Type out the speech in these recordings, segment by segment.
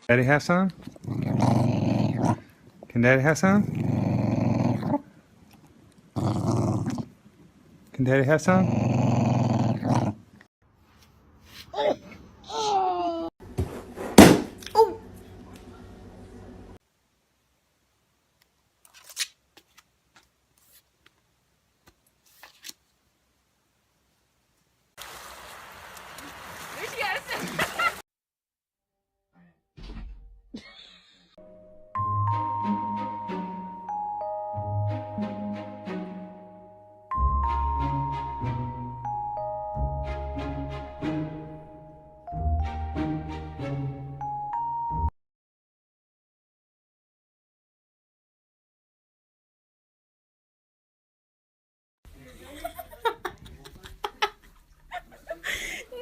Daddy have some? Can Daddy have some? Can Daddy have some?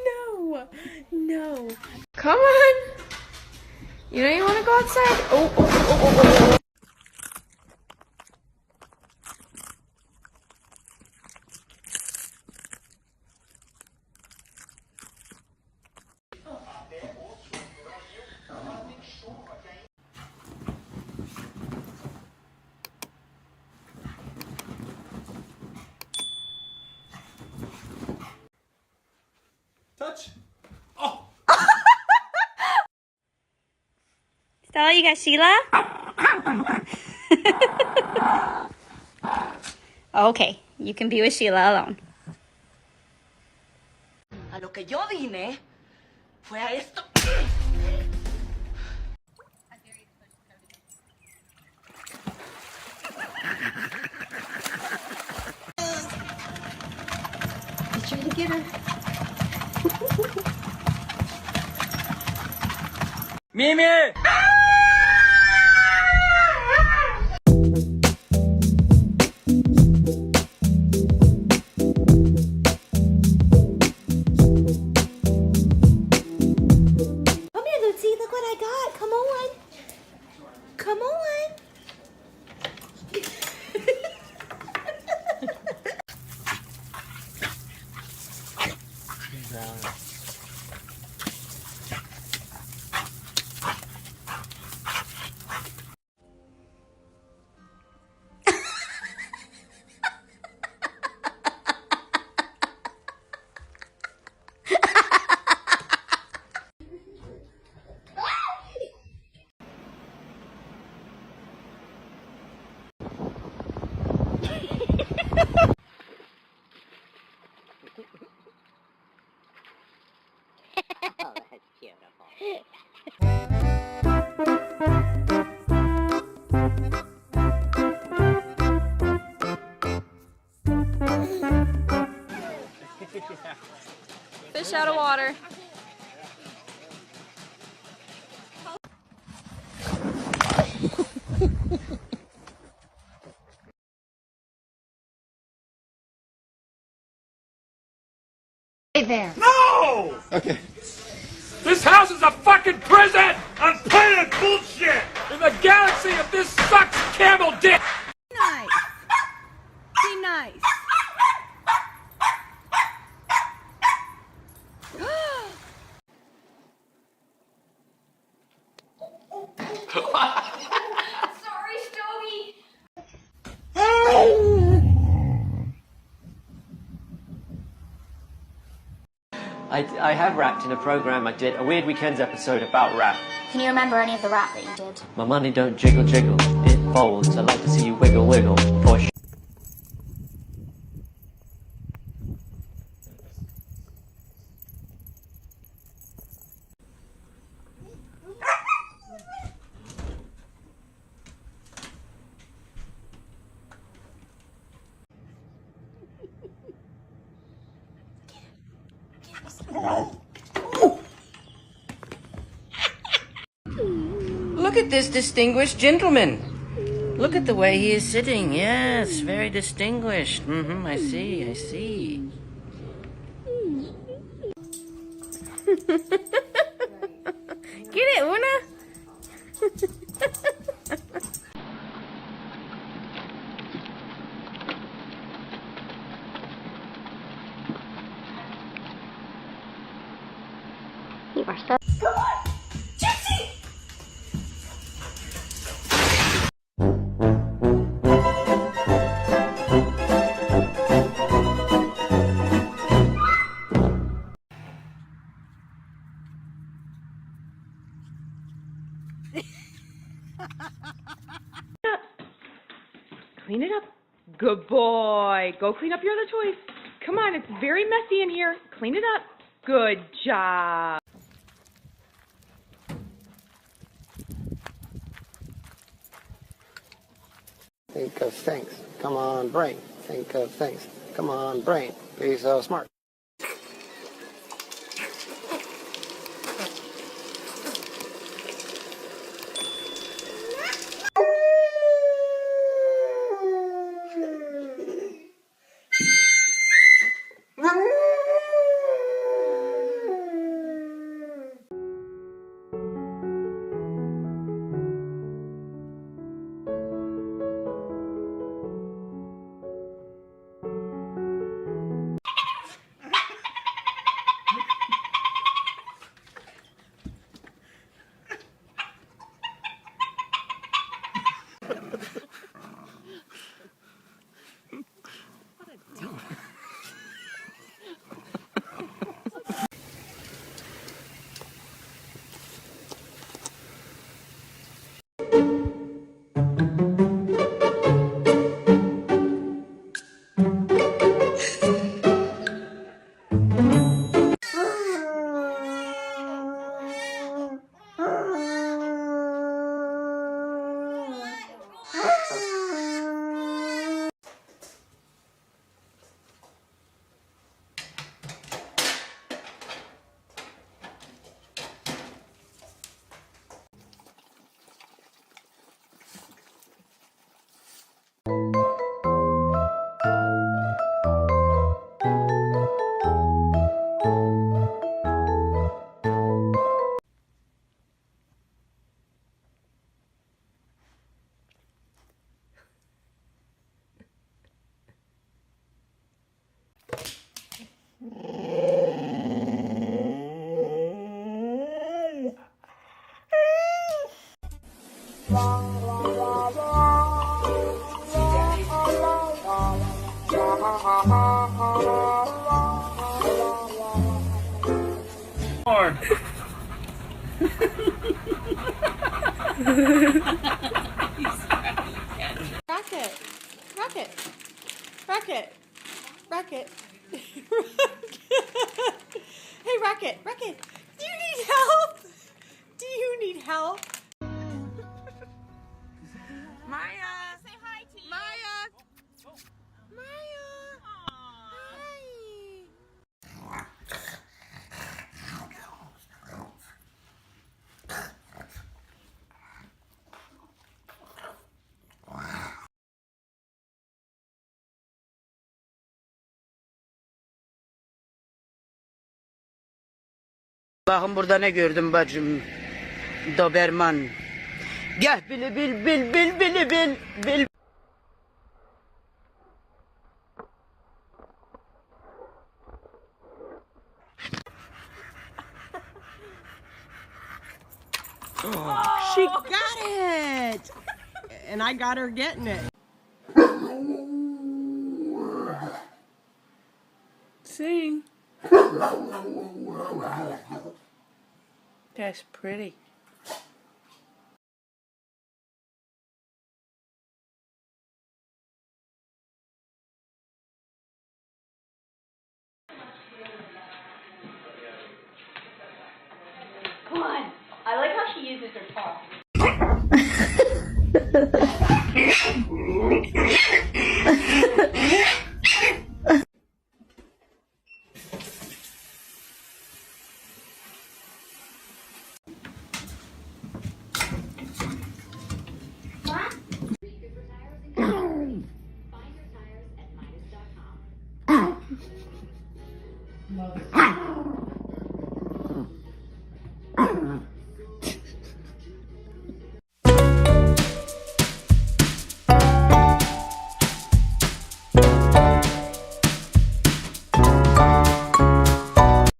No, no. Come on. You know you want to go outside? Oh. Touch. Oh. Stella, you got Sheila? Okay, you can be with Sheila alone. A lo que yo vine fue a esto. He's trying to get her. Mimi! Oh, that's beautiful. Fish out of water. Hey there. No! Okay. This house is a fucking prison on planet bullshit! In the galaxy of this sucks camel dick! Nice. Be nice. Sorry, Stogie. I have rapped in a program I did, a Weird Weekends episode about rap. Can you remember any of the rap that you did? My money don't jiggle jiggle, it folds. I like to see you wiggle wiggle, push. Look at this distinguished gentleman. Look at the way he is sitting. Yes, very distinguished. I see, I see. Get it, Una. You are so... Come on! Jesse! Clean it up. Good boy. Go clean up your other toys. Come on, it's very messy in here. Clean it up. Good job. Think of things. Come on, brain. Think of things. Come on, brain. Be so smart. Rocket, rocket, rocket, rocket, Hey, Rocket, Rocket, do you need help? Do you need help? Maya, say hi to you. Maya, Maya, hi. Bakın burada ne gördüm bacım. Doberman. Gel bili bil bil bil bili bil bil. She got it! And I got her getting it. Sing. That's pretty. Come on. I like how she uses her paw. Find your tires at Midas.com.